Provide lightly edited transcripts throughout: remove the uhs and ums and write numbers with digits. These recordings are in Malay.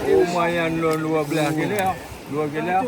Rumah yang 12 kilo. 2 kilo.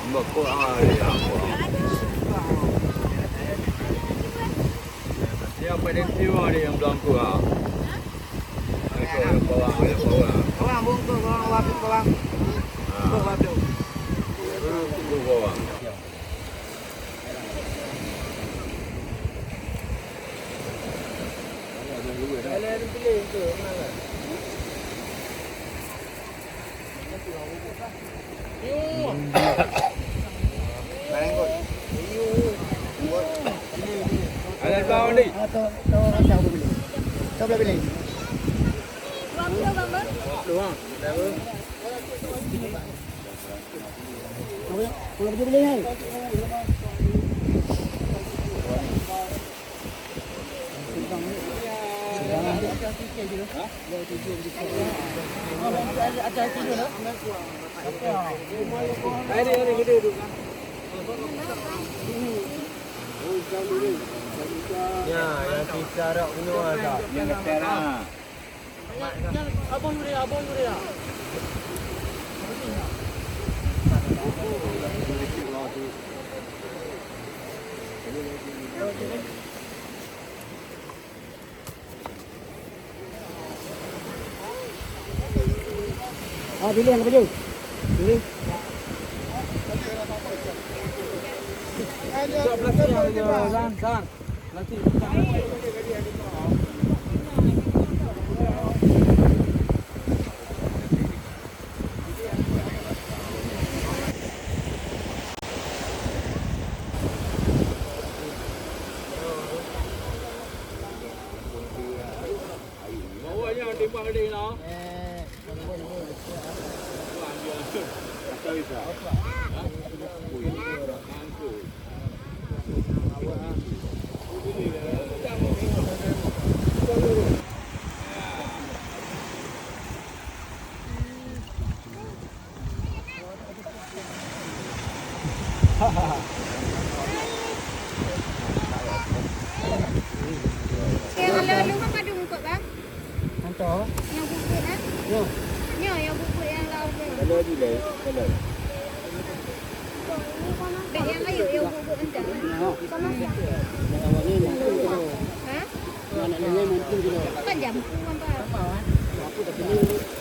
Bako hari apa? Siapa yang tiwa ni yang belangku ah? Mereka yang bawang, yang bawang. Bawang bungkus, bawang wapit, bawang. Bawang. Itu bawang. Ada tahu ni? Tahu macam apa beli? Tahu berapa beli? Luang. Tahu. Kalau beli beli kan? Ya, yang bicara ini ada. Yang tera. Abang Nuria. Pilih yang baju. Pilih. Bawanya timbang gede lah. Lalu kan ada bungkut bang? Hantar. Yang bungkut kan? Ya. Ya, yang bungkut yang laut tu. Kalau juga, kalau. Beg yang layu yang bungkut entah. Sama siapa? Awak ni kilo. Ha? Anak ni 60 kilo. Kan jam? Apa? Aku tak beli.